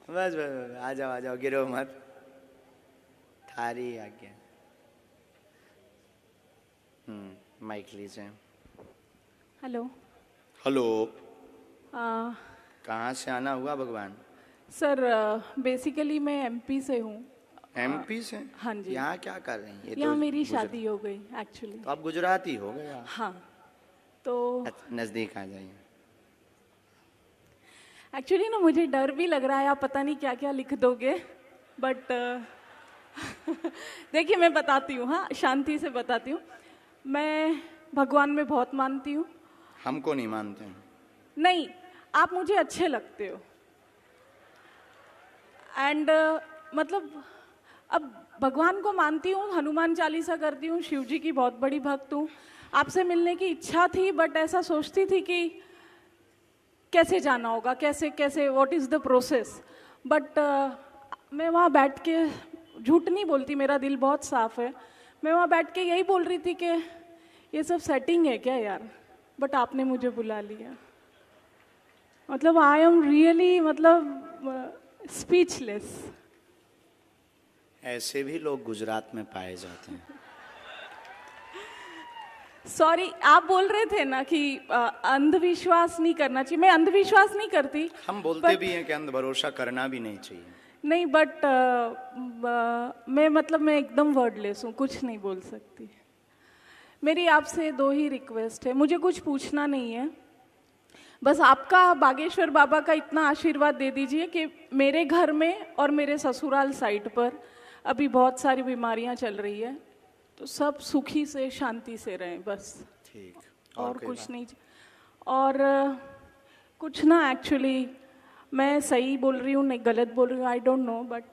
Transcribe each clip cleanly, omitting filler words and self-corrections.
बस बस आ जाओ गिरो मत, थारी आज्ञा। माइक लीजिए। हेलो। हेलो। कहाँ से आना हुआ भगवान? सर बेसिकली मैं एमपी से हूँ। एमपी से? हाँ जी। यहाँ क्या कर रही हैं? यहाँ मेरी शादी हो गई एक्चुअली। तो आप गुजराती हो गए आप? हाँ तो नजदीक आ जाइए। एक्चुअली ना मुझे डर भी लग रहा है, आप पता नहीं क्या क्या लिख दोगे, बट देखिए मैं बताती हूँ, हाँ शांति से बताती हूँ। मैं भगवान में बहुत मानती हूँ। हमको नहीं मानते हैं। नहीं, आप मुझे अच्छे लगते हो एंड मतलब अब भगवान को मानती हूँ, हनुमान चालीसा करती हूँ, शिव जी की बहुत बड़ी भक्त हूँ। आपसे मिलने की इच्छा थी, बट ऐसा सोचती थी कि कैसे जाना होगा, कैसे कैसे what is the process. But मैं वहाँ बैठ के, झूठ नहीं बोलती, मेरा दिल बहुत साफ है, मैं वहाँ बैठ के यही बोल रही थी कि ये सब सेटिंग है क्या यार। बट आपने मुझे बुला लिया, मतलब आई एम रियली मतलब स्पीचलेस। ऐसे भी लोग गुजरात में पाए जाते हैं। सॉरी, आप बोल रहे थे ना कि अंधविश्वास नहीं करना चाहिए। मैं अंधविश्वास नहीं करती, हम बोलते भी हैं कि अंध भरोसा करना भी नहीं चाहिए। नहीं, बट मैं एकदम वर्डलेस हूँ, कुछ नहीं बोल सकती। मेरी आपसे दो ही रिक्वेस्ट है, मुझे कुछ पूछना नहीं है, बस आपका बागेश्वर बाबा का इतना आशीर्वाद दे दीजिए कि मेरे घर में और मेरे ससुराल साइड पर अभी बहुत सारी बीमारियां चल रही है, तो सब सुखी से शांति से रहें बस। ठीक। और कुछ नहीं। और कुछ ना, एक्चुअली मैं सही बोल रही हूँ नहीं गलत बोल रही हूँ, आई डोंट नो, बट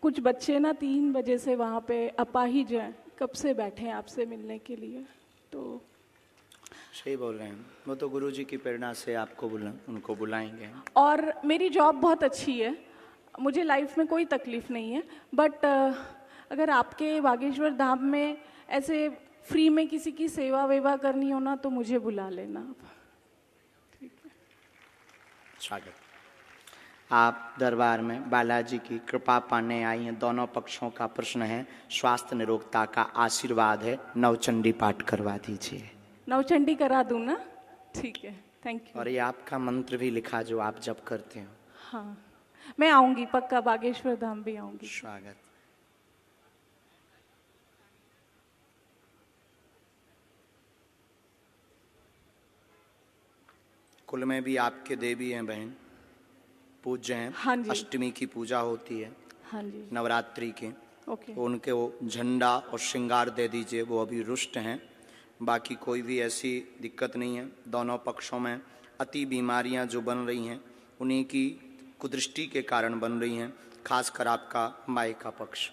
कुछ बच्चे ना 3 बजे से वहाँ पे अपाहिज हैं, कब से बैठे हैं आपसे मिलने के लिए। तो सही बोल रहे हैं, वो तो गुरुजी की प्रेरणा से आपको उनको बुलाएंगे। और मेरी जॉब बहुत अच्छी है, मुझे लाइफ में कोई तकलीफ नहीं है, बट अगर आपके बागेश्वर धाम में ऐसे फ्री में किसी की सेवा वेवा करनी हो ना, तो मुझे बुला लेना आप। ठीक है। स्वागत। आप दरबार में बालाजी की कृपा पाने आई हैं। दोनों पक्षों का प्रश्न है, स्वास्थ्य निरोगता का आशीर्वाद है। नवचंडी पाठ करवा दीजिए। नवचंडी करा दूँ ना? ठीक है, थैंक यू। और ये आपका मंत्र भी लिखा जो आप जब करते हो। हाँ, मैं आऊँगी पक्का, बागेश्वर धाम भी आऊँगी। स्वागत। कुल में भी आपके देवी हैं बहन, पूज्य हैं। हाँ जी। अष्टमी की पूजा होती है। हाँ जी। नवरात्रि के। ओके। उनके वो झंडा और श्रृंगार दे दीजिए, वो अभी रुष्ट हैं। बाकी कोई भी ऐसी दिक्कत नहीं है। दोनों पक्षों में अति बीमारियां जो बन रही हैं, उन्हीं की कुदृष्टि के कारण बन रही हैं। खासकर आपका माई का पक्ष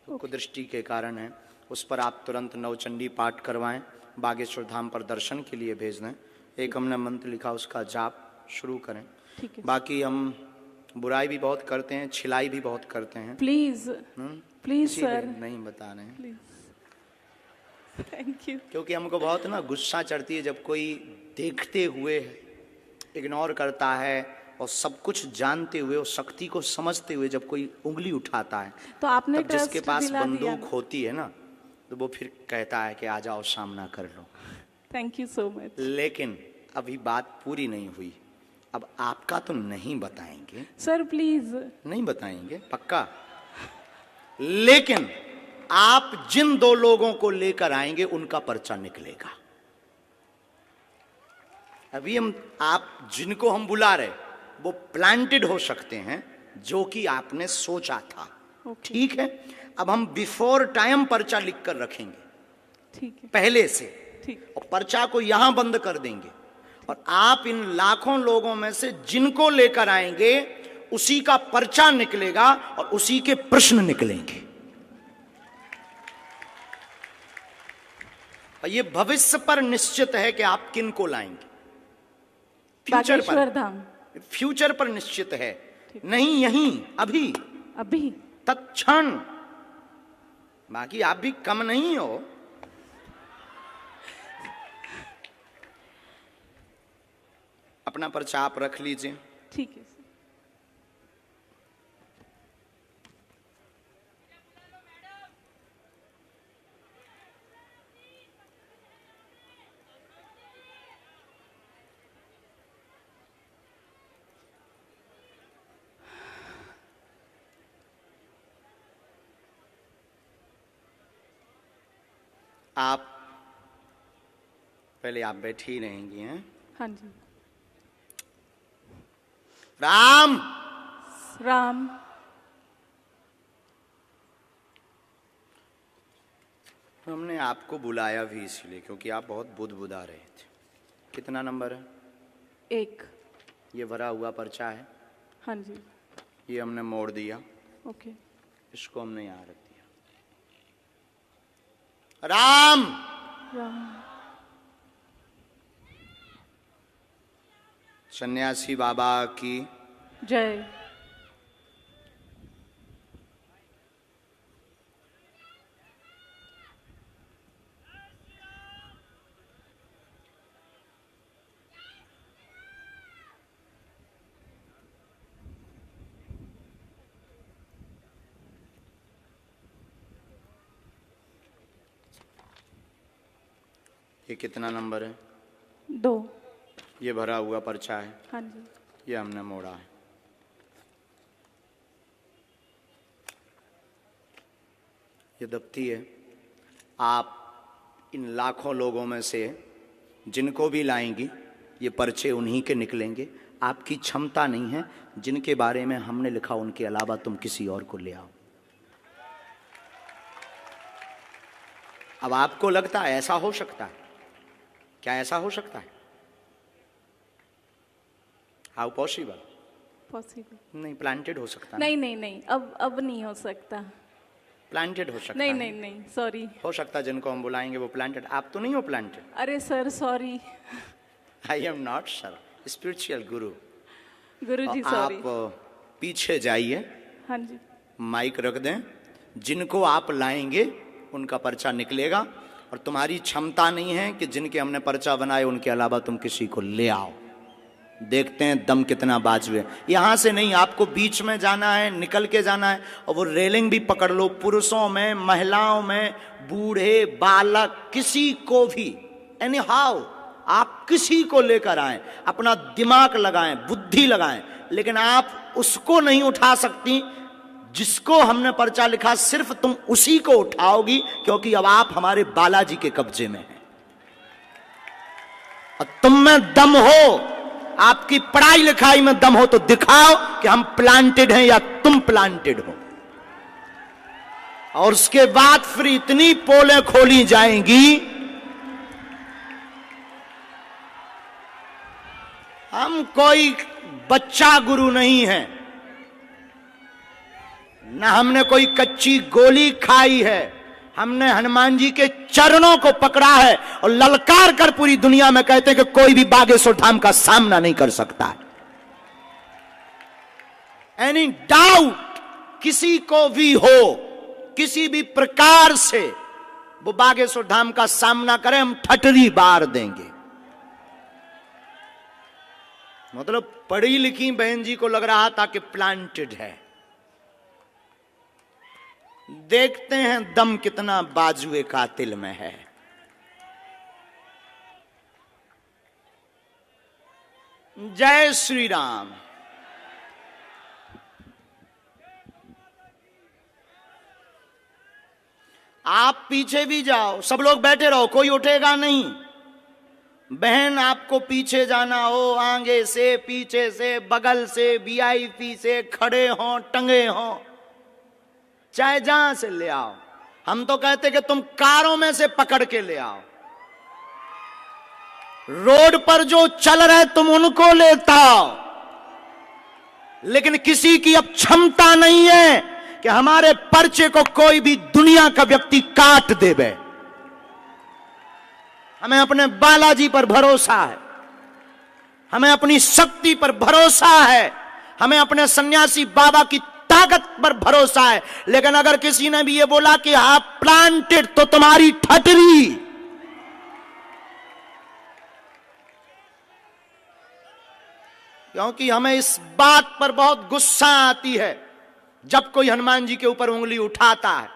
तो कुदृष्टि के कारण है। उस पर आप तुरंत नवचंडी पाठ करवाएं, बागेश्वर धाम पर दर्शन के लिए भेज दें। एक हमने मंत्र लिखा, उसका जाप शुरू करें। ठीक है। बाकी हम बुराई भी बहुत करते हैं, छिलाई भी बहुत करते हैं। प्लीज प्लीज सर, नहीं बता रहे हैं। Please, thank you. क्योंकि हमको बहुत ना गुस्सा चढ़ती है जब कोई देखते हुए इग्नोर करता है, और सब कुछ जानते हुए और शक्ति को समझते हुए जब कोई उंगली उठाता है, तो आपने तब जिसके पास दिला बंदूक दिया। होती है ना, तो वो फिर कहता है कि आ जाओ सामना कर लो। Thank you so much. लेकिन अभी बात पूरी नहीं हुई। अब आपका तो नहीं बताएंगे सर, प्लीज। नहीं बताएंगे पक्का, लेकिन आप जिन 2 लोगों को लेकर आएंगे उनका पर्चा निकलेगा। अभी आप जिनको हम बुला रहे वो प्लांटेड हो सकते हैं, जो कि आपने सोचा था। ठीक है, अब हम बिफोर टाइम पर्चा लिख कर रखेंगे। ठीक है, पहले से। ठीक। और पर्चा को यहां बंद कर देंगे, और आप इन लाखों लोगों में से जिनको लेकर आएंगे उसी का पर्चा निकलेगा और उसी के प्रश्न निकलेंगे। और ये भविष्य पर निश्चित है कि आप किन को लाएंगे। फ्यूचर पर, धाम फ्यूचर पर निश्चित है, नहीं यहीं अभी अभी तत्क्षण। बाकी आप भी कम नहीं हो। अपना पर्चा आप रख लीजिए। ठीक है सर। आप पहले आप बैठी रहेंगी हैं। हाँ जी। राम राम। हमने आपको बुलाया भी इसलिए क्योंकि आप बहुत बुदबुदा रहे थे। कितना नंबर है? 1। ये भरा हुआ पर्चा है। हाँ जी। ये हमने मोड़ दिया। ओके। इसको हमने यहाँ रख दिया। राम राम। सन्यासी बाबा की जय। ये कितना नंबर है? 2। ये भरा हुआ पर्चा है। हाँ जी। ये हमने मोड़ा है। ये दफ्ती है। आप इन लाखों लोगों में से जिनको भी लाएंगी ये पर्चे उन्हीं के निकलेंगे। आपकी क्षमता नहीं है। जिनके बारे में हमने लिखा उनके अलावा तुम किसी और को ले आओ। अब आपको लगता है ऐसा हो सकता है? क्या ऐसा हो सकता है? How possible? पॉसिबल नहीं, प्लांटेड हो सकता है। नहीं नहीं नहीं, अब नहीं हो सकता। प्लांटेड हो सकता नहीं है। नहीं नहीं, सॉरी। हो सकता है जिनको हम बुलाएंगे वो प्लांटेड। आप तो नहीं हो प्लांटेड। अरे sir sorry. I am not sir, spiritual Guru. Guruji sorry. आप पीछे जाइए। हाँ जी। माइक रख दें। जिनको आप लाएंगे उनका पर्चा निकलेगा और तुम्हारी क्षमता नहीं है कि जिनके हमने पर्चा बनाए उनके अलावा तुम किसी को ले आओ। देखते हैं दम कितना बाजू है। यहां से नहीं, आपको बीच में जाना है, निकल के जाना है। और वो रेलिंग भी पकड़ लो। पुरुषों में, महिलाओं में, बूढ़े, बालक, किसी को भी, एनी हाउ आप किसी को लेकर आए, अपना दिमाग लगाएं, बुद्धि लगाएं, लेकिन आप उसको नहीं उठा सकती जिसको हमने पर्चा लिखा। सिर्फ तुम उसी को उठाओगी क्योंकि अब आप हमारे बालाजी के कब्जे में हैं और तुम में दम हो। आपकी पढ़ाई लिखाई में दम हो तो दिखाओ कि हम प्लांटेड हैं या तुम प्लांटेड हो। और उसके बाद फिर इतनी पोलें खोली जाएंगी। हम कोई बच्चा गुरु नहीं है, न हमने कोई कच्ची गोली खाई है। हमने हनुमान जी के चरणों को पकड़ा है और ललकार कर पूरी दुनिया में कहते हैं कि कोई भी बागेश्वर धाम का सामना नहीं कर सकता है। एनी डाउट किसी को भी हो, किसी भी प्रकार से वो बागेश्वर धाम का सामना करे, हम ठटरी बार देंगे। मतलब पढ़ी लिखी बहन जी को लग रहा था कि प्लांटेड है। देखते हैं दम कितना बाजुए कातिल में है। जय श्री राम। आप पीछे भी जाओ, सब लोग बैठे रहो, कोई उठेगा नहीं। बहन आपको पीछे जाना हो, आगे से, पीछे से, बगल से, वीआईपी से, खड़े हो, टंगे हो, चाहे जहां से ले आओ। हम तो कहते कि तुम कारों में से पकड़ के ले आओ। रोड पर जो चल रहे तुम उनको लेता आओ। लेकिन किसी की अब क्षमता नहीं है कि हमारे पर्चे को कोई भी दुनिया का व्यक्ति काट देवे। हमें अपने बालाजी पर भरोसा है, हमें अपनी शक्ति पर भरोसा है, हमें अपने सन्यासी बाबा की ताकत पर भरोसा है। लेकिन अगर किसी ने भी ये बोला कि आप प्लांटेड, तो तुम्हारी ठटरी। क्योंकि हमें इस बात पर बहुत गुस्सा आती है जब कोई हनुमान जी के ऊपर उंगली उठाता है।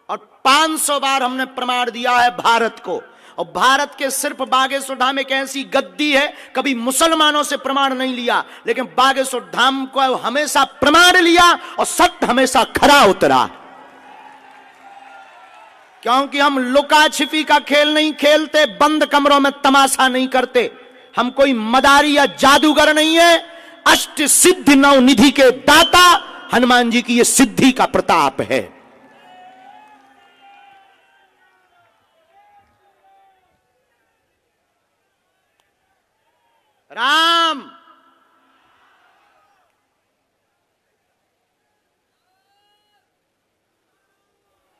और 500 बार हमने प्रमाण दिया है भारत को। और भारत के सिर्फ बागेश्वर धाम एक ऐसी गद्दी है, कभी मुसलमानों से प्रमाण नहीं लिया, लेकिन बागेश्वर धाम को हमेशा प्रमाण लिया और सत्य हमेशा खरा उतरा। क्योंकि हम लुका छिपी का खेल नहीं खेलते, बंद कमरों में तमाशा नहीं करते, हम कोई मदारी या जादूगर नहीं है। अष्ट सिद्धि नव निधि के दाता हनुमान जी की ये सिद्धि का प्रताप है। राम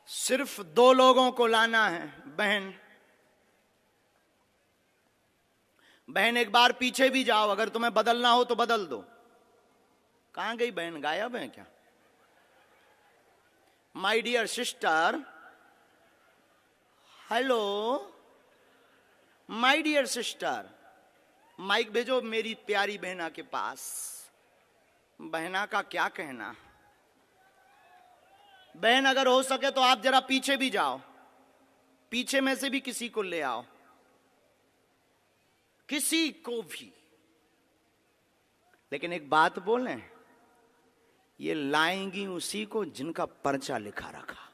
सिर्फ 2 लोगों को लाना है। बहन बहन एक बार पीछे भी जाओ, अगर तुम्हें बदलना हो तो बदल दो। कहां गई बहन, गायब है क्या? My dear sister, hello my dear sister, mic भेजो मेरी प्यारी बहना के पास। बहना का क्या कहना? बहन अगर हो सके तो आप जरा पीछे भी जाओ, पीछे में से भी किसी को ले आओ, किसी को भी। लेकिन एक बात बोलें, ये लाएंगी उसी को जिनका पर्चा लिखा रखा।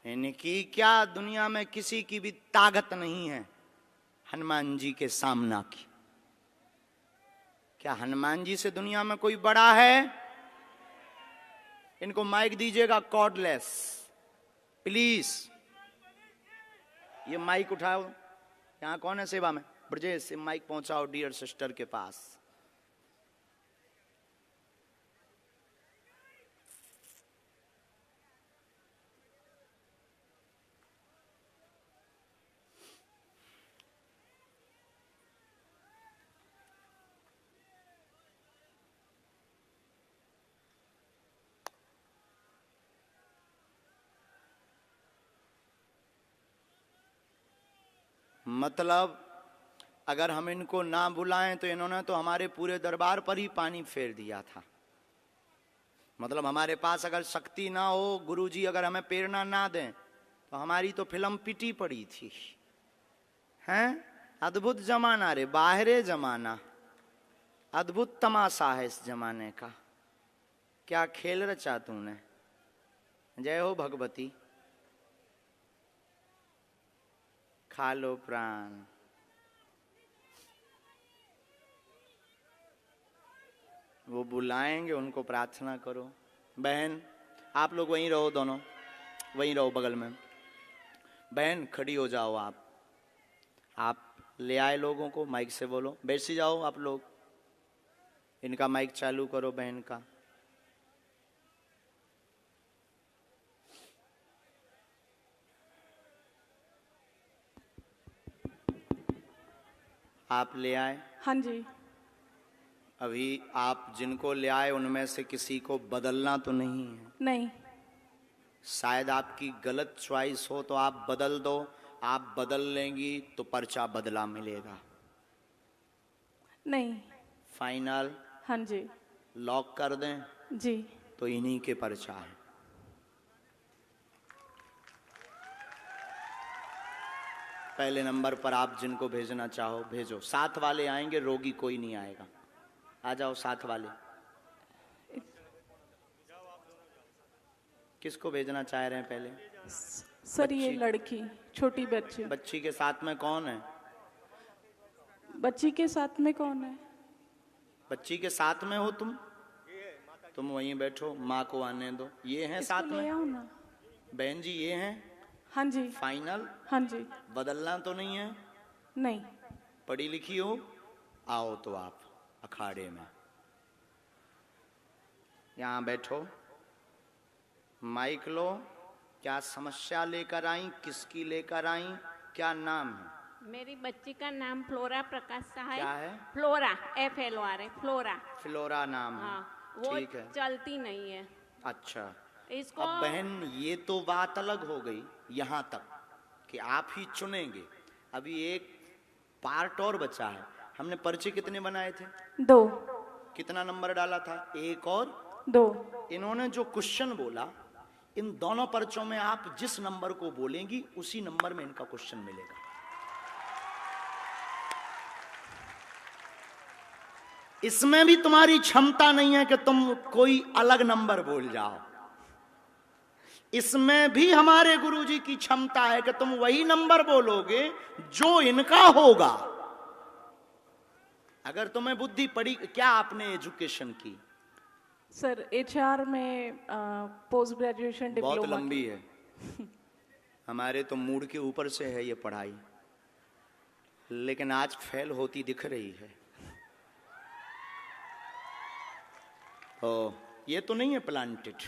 इनकी क्या दुनिया में किसी की भी ताकत नहीं है हनुमान जी के सामना की। क्या हनुमान जी से दुनिया में कोई बड़ा है? इनको माइक दीजिएगा कॉर्डलेस, प्लीज। ये माइक उठाओ, यहां कौन है सेवा में? ब्रजेश से माइक पहुंचाओ डियर सिस्टर के पास। मतलब अगर हम इनको ना बुलाएं तो इन्होंने तो हमारे पूरे दरबार पर ही पानी फेर दिया था। मतलब हमारे पास अगर शक्ति ना हो, गुरुजी अगर हमें प्रेरणा ना दें तो हमारी तो फिल्म पिटी पड़ी थी। हैं? अद्भुत जमाना रे, बाहरे जमाना, अद्भुत तमाशा है इस जमाने का। क्या खेल रचा तूने। जय हो भगवती। खा लो प्राण। वो बुलाएंगे, उनको प्रार्थना करो। बहन आप लोग वहीं रहो, दोनों वहीं रहो बगल में। बहन खड़ी हो जाओ। आप ले आए लोगों को, माइक से बोलो। बैठ जाओ आप लोग, इनका माइक चालू करो बहन का। आप ले आए? हाँ जी। अभी आप जिनको ले आए उनमें से किसी को बदलना तो नहीं है? नहीं। शायद आपकी गलत चॉइस हो तो आप बदल दो। आप बदल लेंगी तो पर्चा बदला मिलेगा। नहीं। फाइनल? हाँ जी। लॉक कर दें? जी। तो इन्हीं के पर्चा है। पहले नंबर पर आप जिनको भेजना चाहो भेजो। साथ वाले आएंगे, रोगी कोई नहीं आएगा। आ जाओ साथ वाले। किसको भेजना चाह रहे हैं पहले? सर ये लड़की, छोटी बच्ची। बच्ची के साथ में कौन है? बच्ची के साथ में कौन है? बच्ची के साथ में हो तुम वहीं बैठो, माँ को आने दो। ये हैं साथ में? ना। बहन जी ये हैं? हाँ जी। फाइनल? हाँ जी। बदलना तो नहीं है? नहीं। पढ़ी लिखी हो? आओ तो आप अखाड़े में यहाँ बैठो। माइक लो। क्या समस्या लेकर आई, किसकी लेकर आई, क्या नाम है? मेरी बच्ची का नाम फ्लोरा प्रकाश है। क्या है? Flora, FLORA, flora. फ्लोरा नाम है। हाँ, वो ठीक है। चलती नहीं है। अच्छा। इसको अब बहन ये तो बात अलग हो गई यहाँ तक कि आप ही चुनेंगे। अभी एक पार्ट और बचा है। हमने पर्चे कितने बनाए थे? 2। कितना नंबर डाला था? 1 और 2। इन्होंने जो क्वेश्चन बोला, इन दोनों पर्चों में आप जिस नंबर को बोलेंगी उसी नंबर में इनका क्वेश्चन मिलेगा। इसमें भी तुम्हारी क्षमता नहीं है कि तुम कोई अलग नंबर बोल जाओ। इसमें भी हमारे गुरुजी की क्षमता है कि तुम वही नंबर बोलोगे जो इनका होगा। अगर तुम्हें बुद्धि पड़ी। क्या आपने एजुकेशन की? सर एचआर में पोस्ट ग्रेजुएशन बहुत डिप्लोमा। लंबी है। हमारे तो मूड के ऊपर से है ये पढ़ाई, लेकिन आज फेल होती दिख रही है। तो ये तो नहीं है प्लांटेड?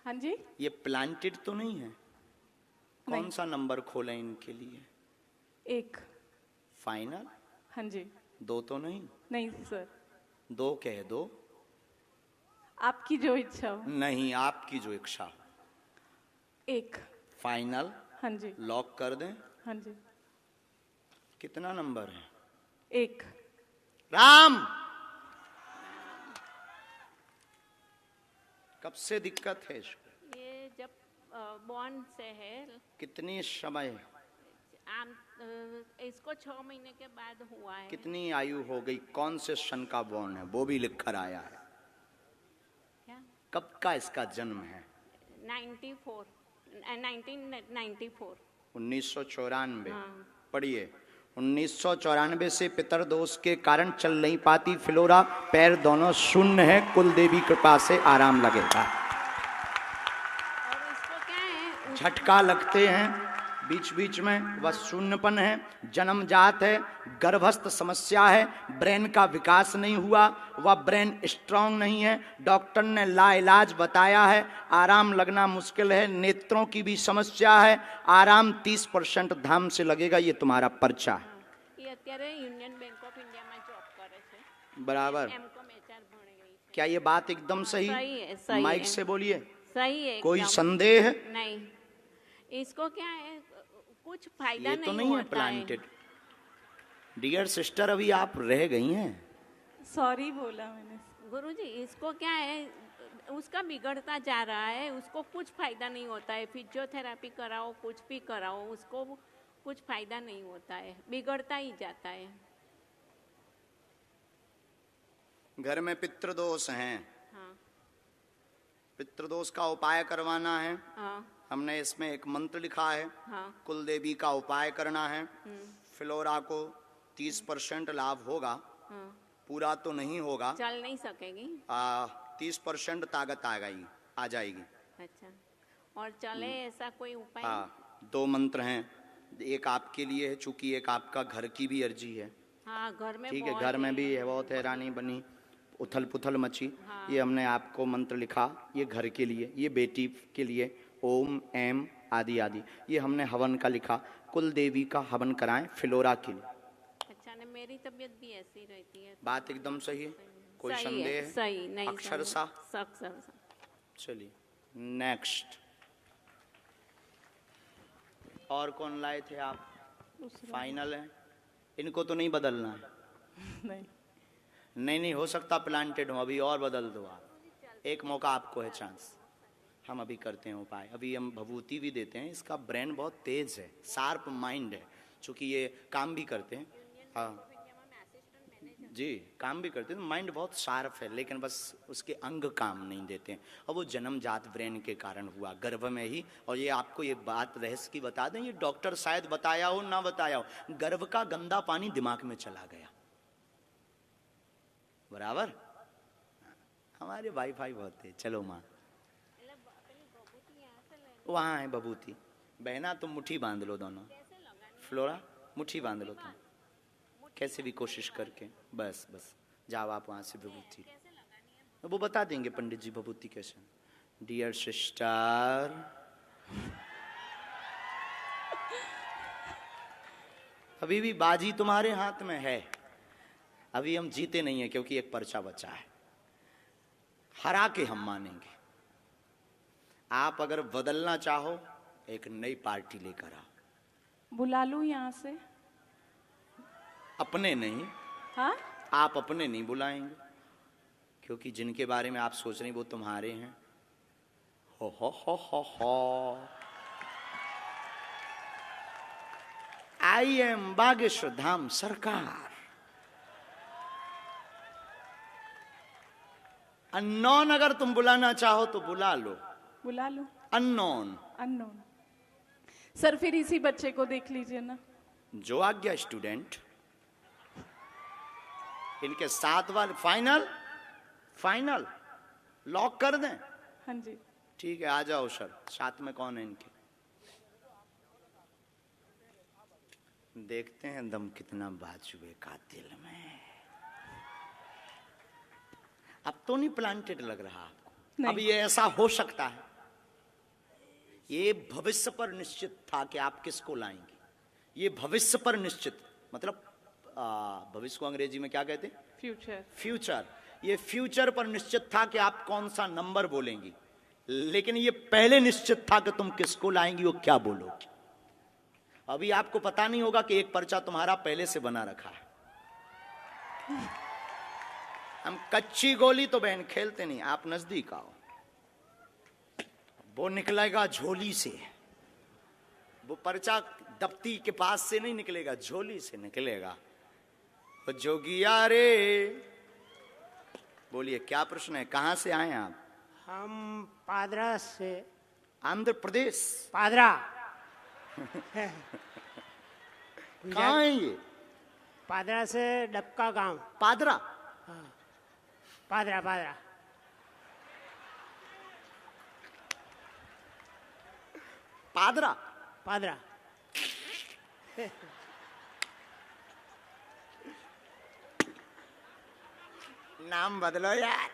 हाँ जी। ये प्लांटेड तो नहीं है? कौन नहीं। सा नंबर खोलें इनके लिए? 1। फाइनल? हाँ जी। 2 तो नहीं? नहीं सर, 2 कह दो। आपकी जो इच्छा हो। नहीं, आपकी जो इच्छा हो। 1। फाइनल? हाँ जी। लॉक कर दें? हाँ जी। कितना नंबर है? 1। राम, कब से दिक्कत है इसको? ये जब बॉर्न से है। कितनी समय? आम इसको 6 महीने के बाद हुआ है। कितनी आयु हो गई? कौन से सन का बॉर्न है वो भी लिख कर आया है। क्या? कब का इसका जन्म है? 94 1994। 1994। हाँ। पढ़िए। 1994 से पितर दोष के कारण चल नहीं पाती फ्लोरा, पैर दोनों शून्य है, कुल देवी कृपा से आराम लगेगा। और इसको क्या है झटका लगते हैं बीच बीच में, वह शून्यपन है, जन्मजात है, गर्भस्थ समस्या है, ब्रेन का विकास नहीं हुआ, वह ब्रेन स्ट्रांग नहीं है, डॉक्टर ने लाइलाज बताया है, आराम लगना मुश्किल है, नेत्रों की भी समस्या है, आराम 30% धाम से लगेगा। ये तुम्हारा पर्चा है। ये અત્યારે યુનિયન બેંક ઓફ ઇન્ડિયામાં જોબ કરે છે। बराबर। એમકોમ એચઆર ભણી રહી છે। क्या ये बात एकदम सही? सही है, सही माइक है। से बोलिए। सही है कोई एकदम। संदेह? नहीं। इसको क्या है कुछ फायदा ये तो नहीं है होता प्लांटेड। डियर सिस्टर, अभी आप रह गई हैं। सॉरी बोला मैंने। गुरुजी इसको क्या है उसका बिगड़ता जा रहा है, उसको कुछ फायदा नहीं होता है। फिजियोथेरापी कराओ, कुछ भी कराओ, उसको कुछ फायदा नहीं होता है, बिगड़ता ही जाता है। घर में पितृदोष हैं, हाँ। पितृदोष का उपाय करवाना है। हाँ। हमने इसमें एक मंत्र लिखा है, हाँ। कुल देवी का उपाय करना है। फ्लोरा को 30% लाभ होगा, हाँ। पूरा तो नहीं होगा। चल नहीं सकेगी। 30% ताकत आ जाएगी। अच्छा। और चले ऐसा कोई उपाय? हाँ, 2 मंत्र हैं, एक आपके लिए है, चूंकि एक आपका घर की भी अर्जी है। हाँ, घर में ठीक है, बहुत घर में भी है, बहुत हैरानी बनी, उथल पुथल मची। हाँ। ये हमने आपको मंत्र लिखा, ये घर के लिए, ये बेटी के लिए, ओम एम आदि आदि। ये हमने हवन का लिखा, कुल देवी का हवन कराएं फ्लोरा के लिए। अच्छा, ने मेरी तबीयत भी ऐसी रहती है। बात एकदम सही है, कोई सही संदेह है, है? सही नहीं। अक्षर सही। सा। अक्षर सा। चलिए नेक्स्ट। और कौन लाए थे आप? फाइनल है, इनको तो नहीं बदलना है। नहीं। नहीं, हो सकता प्लांटेड हो, अभी और बदल दो आप, एक मौका आपको है, चांस। हम अभी करते हैं उपाय, अभी हम भभूति भी देते हैं। इसका ब्रेन बहुत तेज है, शार्प माइंड है, चूंकि ये काम भी करते हैं। हाँ जी, काम भी करते हैं, माइंड बहुत शार्प है, लेकिन बस उसके अंग काम नहीं देते हैं, और वो जन्मजात ब्रेन के कारण हुआ, गर्भ में ही। और ये आपको ये बात रहस्य की बता दें, ये डॉक्टर शायद बताया हो ना बताया हो, गर्भ का गंदा पानी दिमाग में चला गया। बराबर। हमारे वाईफाई बहुत है। चलो माँ, वहाँ है बबूती। बहना तुम मुट्ठी बांध लो दोनों। फ्लोरा मुट्ठी बांध लो तुम, कैसे भी कोशिश करके। बस बस जाओ आप वहाँ से विभूति, वो बता देंगे पंडित जी विभूति कैसे। डियर सिस्टर, अभी भी बाजी तुम्हारे हाथ में है, अभी हम जीते नहीं है, क्योंकि एक पर्चा बचा है, हरा के हम मानेंगे। आप अगर बदलना चाहो, एक नई पार्टी लेकर आओ। बुला लूं यहाँ से? अपने नहीं। हाँ? आप अपने नहीं बुलाएंगे, क्योंकि जिनके बारे में आप सोच रहे हैं वो तुम्हारे हैं। हो। आई एम बागेश्वर धाम सरकार। अननोन अगर तुम बुलाना चाहो तो बुला लो, बुला लो। अननोन। अननोन। सर फिर इसी बच्चे को देख लीजिए ना। जो आज्ञा स्टूडेंट। इनके 7 बार फाइनल, फाइनल लॉक कर दें। हाँ जी। ठीक है, आ जाओ सर। साथ में कौन है इनके? देखते हैं दम कितना बाजुए का दिल में। अब तो नहीं प्लांटेड लग रहा आपको? नहीं। अब ये ऐसा हो सकता है, ये भविष्य पर निश्चित था कि आप किसको लाएंगे। ये भविष्य पर निश्चित, मतलब भविष्य को अंग्रेजी में क्या कहते हैं? फ्यूचर। फ्यूचर। ये फ्यूचर पर निश्चित था कि आप कौन सा नंबर बोलेंगी, लेकिन ये पहले निश्चित था कि तुम किसको लाएंगी और क्या बोलोगी। अभी आपको पता नहीं होगा कि एक पर्चा तुम्हारा पहले से बना रखा है। हम कच्ची गोली तो बहन खेलते नहीं, आप नजदीक आओ। वो निकलेगा झोली से, वो पर्चा दफ्ती के पास से नहीं निकलेगा, झोली से निकलेगा। वो जोगिया रे, बोलिए क्या प्रश्न है, कहां से आए आप? हम पादरा से। आंध्र प्रदेश? पादरा। कहाँ है ये? पादरा से डबका गांव। पादरा? हाँ, पादरा पादरा। पादरा? पादरा। नाम बदलो यार।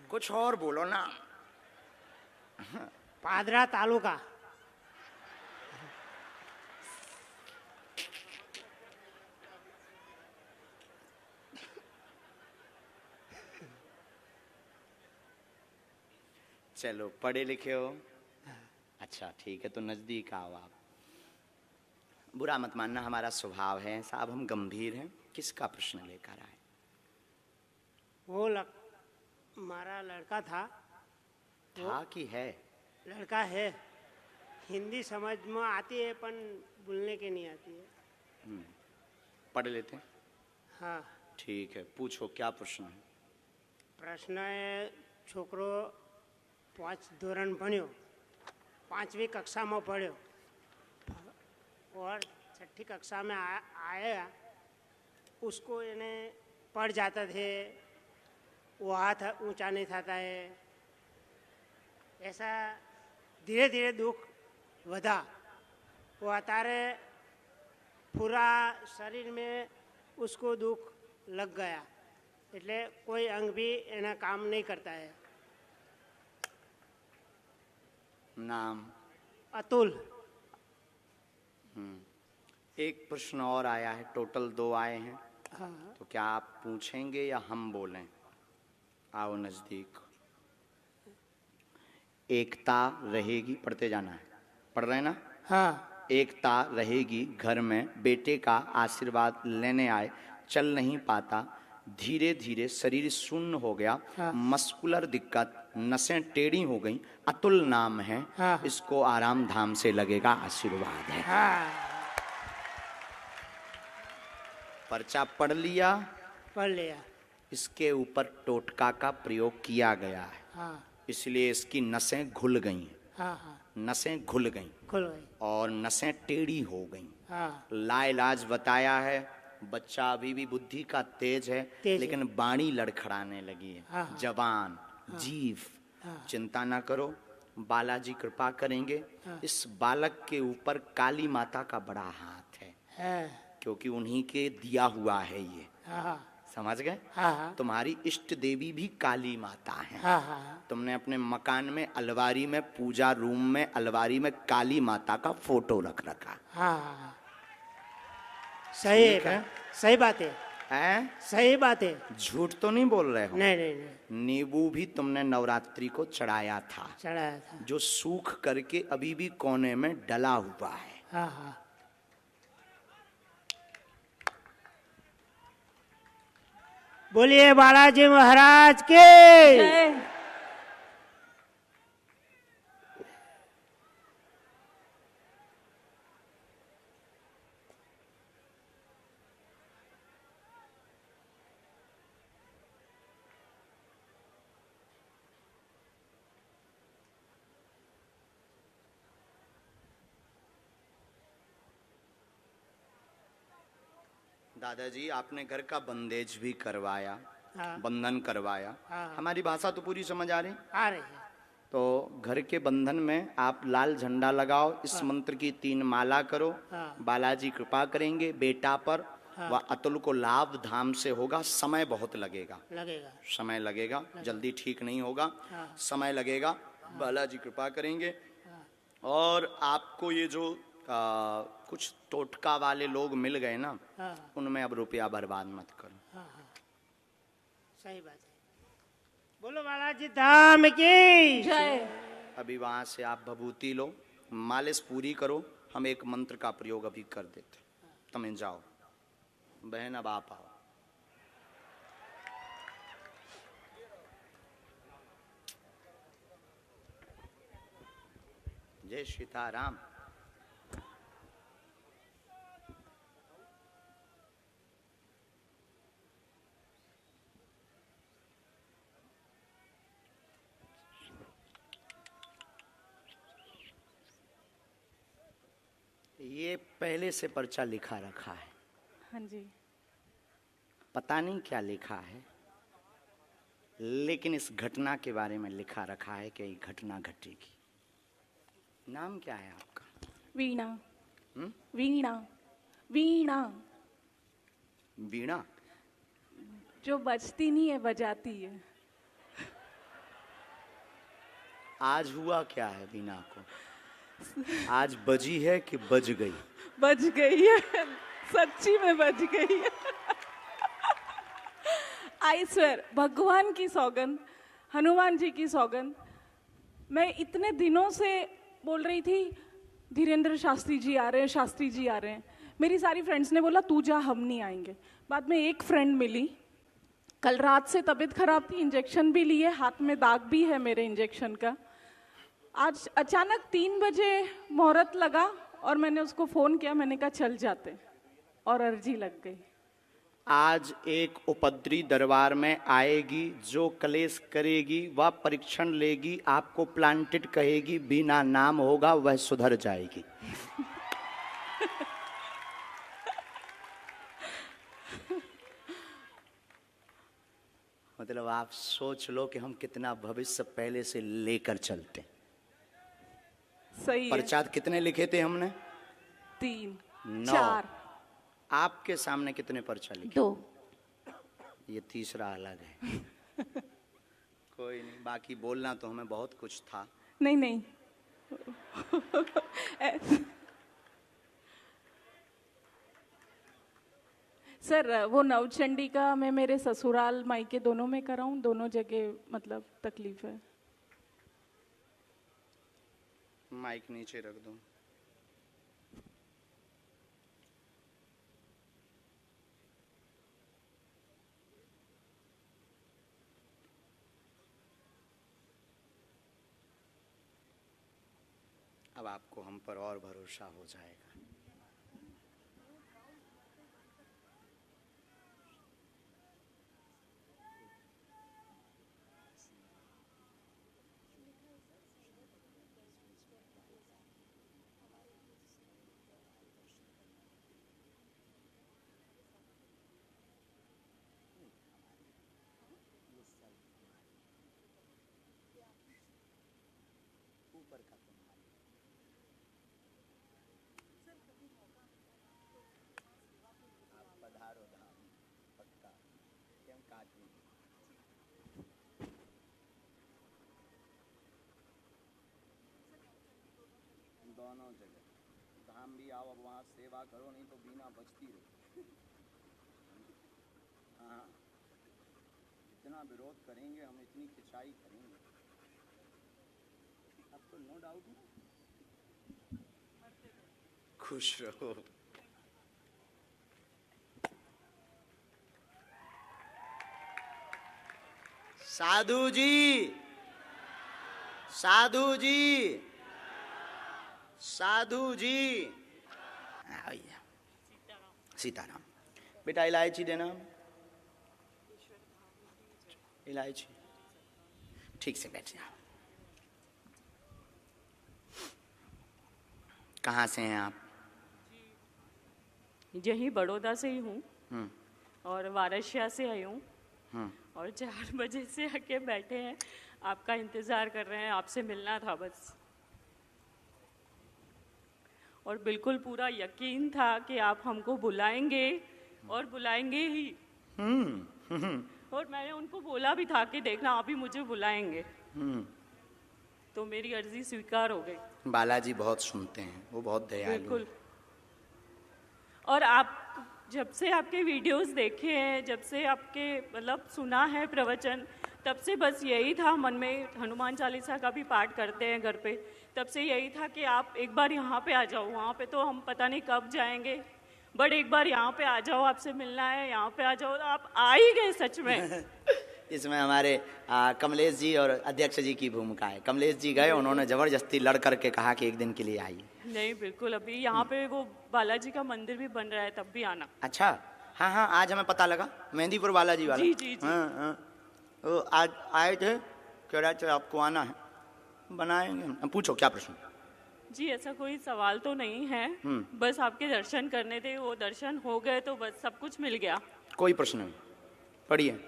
कुछ और बोलो ना। पादरा तालुका। चलो पढ़े लिखे हो, अच्छा ठीक है, तो नजदीक आओ आप। बुरा मत मानना, हमारा स्वभाव है साहब, हम गंभीर हैं। किसका प्रश्न लेकर आए? वो हमारा लड़का था। था कि है? लड़का है। हिंदी समझ में आती है पर बोलने के नहीं आती है। पढ़ लेते हैं। हाँ। ठीक है, पूछो क्या प्रश्न है। प्रश्न है, छोकरो 5 ધોરણ ભણ્યો, 5वीं कक्षा में पढ़ो और 6ठी कक्षा में आया, उसको इन्हें पढ़ जाता थे, वो हाथ ऊंचा नहीं था है, ऐसा धीरे धीरे दुख वधा। वो अतारे पूरा शरीर में उसको दुख लग गया, એટલે कोई अंग भी एना काम नहीं करता है। नाम? अतुल। एक प्रश्न और आया है, टोटल 2 आए हैं। हाँ। तो क्या आप पूछेंगे या हम बोलें? आओ नजदीक। एकता रहेगी, पढ़ते जाना है, पढ़ रहे हैं ना? हाँ। एकता रहेगी घर में, बेटे का आशीर्वाद लेने आए, चल नहीं पाता, धीरे धीरे शरीर शून्य हो गया। हाँ। मस्कुलर दिक्कत, नसें टेढ़ी हो गई, अतुल नाम है। हाँ। इसको आराम धाम से लगेगा, आशीर्वाद है। हाँ। पर्चा पढ़ लिया, पढ़ लिया। इसके ऊपर टोटका का प्रयोग किया गया है। हाँ। इसलिए इसकी नसें घुल गई, हाँ। हाँ। नसें घुल गई खुल गई। और नसें टेढ़ी हो गई। हाँ। लाइलाज बताया है, बच्चा अभी भी बुद्धि का तेज है, तेज लेकिन बाणी लड़खड़ाने लगी है। हाँ, हाँ। जवान, जीव, हाँ। चिंता ना करो, बालाजी कृपा करेंगे। हाँ। इस बालक के ऊपर काली माता का बड़ा हाथ है, क्योंकि उन्हीं के दिया हुआ है ये। हाँ। समझ गए? हाँ। तुम्हारी इष्ट देवी भी काली माता है। हाँ। हाँ। तुमने अपने मकान में अलमारी में, पूजा रूम में अलमारी में काली माता का फोटो रख रखा हाँ। सही ठीक है। है, सही बात है। है? सही बात है। झूठ तो नहीं बोल रहे हो? नहीं नहीं नहीं, नींबू भी तुमने नवरात्रि को चढ़ाया था, चढ़ाया था। जो सूख करके अभी भी कोने में डला हुआ है। हाँ। हाँ। बोलिए बालाजी महाराज के। जय। दादाजी आपने घर का बंदेज भी करवाया, हाँ। बंधन करवाया। हाँ। हमारी भाषा तो पूरी समझ आ रही। आ रही है। तो घर के बंधन में आप लाल झंडा लगाओ, इस मंत्र की 3 माला करो, हाँ। बालाजी कृपा करेंगे बेटा पर, हाँ। वह अतुल को लाभ धाम से होगा। समय बहुत लगेगा, लगेगा। समय लगेगा, जल्दी ठीक नहीं होगा, हाँ। समय लगेगा। बालाजी कृपा करेंगे। और आपको ये जो कुछ टोटका वाले लोग मिल गए ना, हाँ। उनमें अब रुपया बर्बाद मत करो। हाँ हाँ, सही बात है। बोलो बालाजी धाम की जय। अभी वहां से आप भभूति लो, मालिश पूरी करो, हम एक मंत्र का प्रयोग अभी कर देते। तुम जाओ बहन, अब आप आओ। जय सीताराम। ये पहले से पर्चा लिखा रखा है, हाँ जी। पता नहीं क्या लिखा है, लेकिन इस घटना के बारे में लिखा रखा है कि ये घटना घटेगी। नाम क्या है आपका? वीणा। हम्म? वीणा। वीणा वीणा। जो बजती नहीं है, बजाती है। आज हुआ क्या है वीणा को? आज बजी है कि बज गई? बज गई है, सच्ची में बज गई है। आई स्वेर, भगवान की सौगंध, हनुमान जी की सौगंध। मैं इतने दिनों से बोल रही थी धीरेन्द्र शास्त्री जी आ रहे हैं, शास्त्री जी आ रहे हैं। मेरी सारी फ्रेंड्स ने बोला तू जा, हम नहीं आएंगे। बाद में एक फ्रेंड मिली, कल रात से तबीयत खराब थी, इंजेक्शन भी लिए, हाथ में दाग भी है मेरे इंजेक्शन का। आज अचानक 3 बजे मुहूर्त लगा और मैंने उसको फोन किया, मैंने कहा चल जाते, और अर्जी लग गई। आज एक उपद्री दरबार में आएगी, जो कलेश करेगी वह परीक्षण लेगी, आपको प्लांटेड कहेगी, बिना नाम होगा वह सुधर जाएगी। मतलब आप सोच लो कि हम कितना भविष्य पहले से लेकर चलते। सही है। पर्चात कितने लिखे थे हमने? 3 9। 4 आपके सामने कितने पर्चा लिखे? 2। ये तीसरा अलग है। कोई नहीं, बाकी बोलना तो हमें बहुत कुछ था। नहीं नहीं। सर वो नवचंडी का मैं मेरे ससुराल मायके दोनों में कराऊं, दोनों जगह मतलब तकलीफ है। माइक नीचे रख दो। अब आपको हम पर और भरोसा हो जाएगा। ऊपर का आप पधारो धाम पक्का, क्यों काट लीजिए। दोनों जगह धाम भी आओ, अब वहाँ सेवा करो, नहीं तो बिना बचती रहो। हाँ, इतना विरोध करेंगे हम, इतनी खिंचाई करेंगे, अब तो नो डाउट ना। खुश रहो। साधु जी, साधु जी, साधु जी। भैया सीताराम। बेटा इलायची देना, इलायची। ठीक से बैठ जाओ। कहाँ से हैं आप? यही बड़ौदा से ही हूँ। और वाराणसी से आई हूँ और 4 बजे से आके बैठे हैं, आपका इंतज़ार कर रहे हैं, आपसे मिलना था बस। और बिल्कुल पूरा यकीन था कि आप हमको बुलाएंगे और बुलाएंगे ही। और मैंने उनको बोला भी था कि देखना आप ही मुझे बुलाएंगे। तो मेरी अर्जी स्वीकार हो गई। बालाजी बहुत सुनते हैं, वो बहुत दयालु हैं। बिल्कुल। और आप जब से आपके वीडियोस देखे हैं, जब से आपके मतलब सुना है प्रवचन, तब से बस यही था मन में। हनुमान चालीसा का भी पाठ करते हैं घर पे, तब से यही था कि आप एक बार यहाँ पे आ जाओ। वहाँ पे तो हम पता नहीं कब जाएंगे, बट एक बार यहाँ पे आ जाओ, आपसे मिलना है, यहाँ पे आ जाओ। तो आप आ ही गए सच में। इसमें हमारे कमलेश जी और अध्यक्ष जी की भूमिका है। कमलेश जी गए, उन्होंने जबरदस्ती लड़ करके कहा कि एक दिन के लिए आइए। नहीं बिल्कुल, अभी यहाँ पे वो बालाजी का मंदिर भी बन रहा है, तब भी आना। अच्छा, हाँ हाँ, आज हमें पता लगा, मेहंदीपुर बालाजी वाला। जी जी जी। हाँ हाँ, वो आज आए थे, कह रहे थे आपको आना है, बनाएंगे। पूछो क्या प्रश्न। जी ऐसा कोई सवाल तो नहीं है, बस आपके दर्शन करने थे, वो दर्शन हो गए तो बस सब कुछ मिल गया। कोई प्रश्न नहीं, पढ़िए।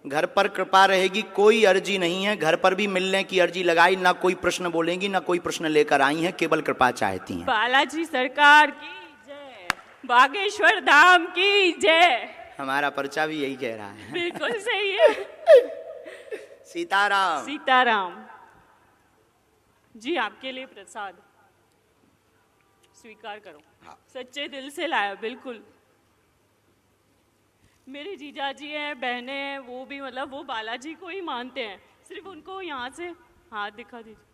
घर पर कृपा रहेगी, कोई अर्जी नहीं है। घर पर भी मिलने की अर्जी लगाई, ना कोई प्रश्न बोलेंगी, ना कोई प्रश्न लेकर आई हैं, केवल कृपा चाहती हैं। बालाजी सरकार की जय, बागेश्वर धाम की जय। हमारा पर्चा भी यही कह रहा है। बिल्कुल सही है। सीताराम। सीताराम जी, आपके लिए प्रसाद स्वीकार करो। हाँ। सच्चे दिल से लाया, बिल्कुल। मेरे जीजा जी हैं, बहनें हैं, वो भी मतलब वो बालाजी को ही मानते हैं। सिर्फ उनको यहाँ से हाथ दिखा दीजिए।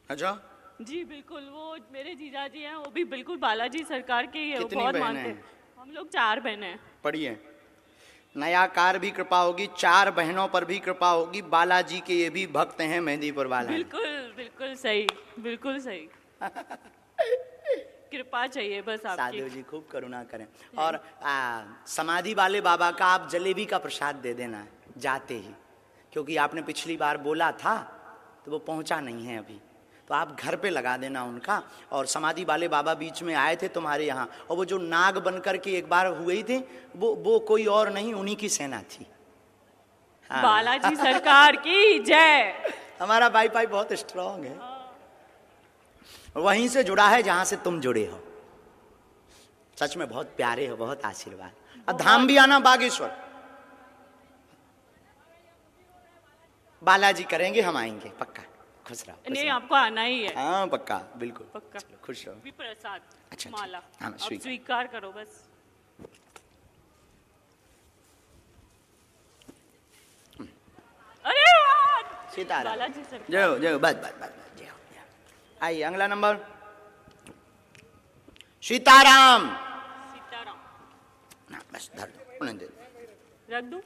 अच्छा, जी बिल्कुल, वो मेरे जीजा जी हैं, वो भी बिल्कुल बालाजी सरकार के ही है, वो कितनी बहुत बहनें मानते हैं? हैं। हम लोग 4 बहनें हैं। पढ़िए। नया कार भी कृपा होगी, 4 बहनों पर भी कृपा होगी। बालाजी के ये भी भक्त हैं, मेहंदीपुर बालाजी। बिल्कुल बिल्कुल सही, बिल्कुल सही। कृपा चाहिए बस आपकी। साधु जी खूब करुणा करें। और समाधि वाले बाबा का आप जलेबी का प्रसाद दे देना जाते ही, क्योंकि आपने पिछली बार बोला था तो वो पहुंचा नहीं है अभी, तो आप घर पे लगा देना उनका। और समाधि वाले बाबा बीच में आए थे तुम्हारे यहाँ, और वो जो नाग बन करके एक बार हुए थे, वो कोई और नहीं, उन्हीं की सेना थी। हाँ। बालाजी सरकार की जय। हमारा वाईफाई बहुत स्ट्रांग है, वहीं से जुड़ा है जहां से तुम जुड़े हो। सच में बहुत प्यारे हो, बहुत आशीर्वाद। अब धाम भी आना बागेश्वर, बालाजी करेंगे, हम आएंगे पक्का। खुश रहो। नहीं, आपको आना ही है। हाँ पक्का, बिल्कुल पक्का। चलो, खुश रहो। भी प्रसाद। अच्छा, माला हाँ, अब स्वीकार। स्वीकार करो बस। अरे वाह! सीताराम। बालाजी सरकार। जय हो, जय हो, बस बस बस, जय हो, जय हो। आइए अगला नंबर। सीताराम। सीताराम ना बस धर दो, उन्हें दे दो। रख दूं?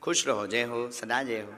खुश रहो, जय हो, सदा जय हो।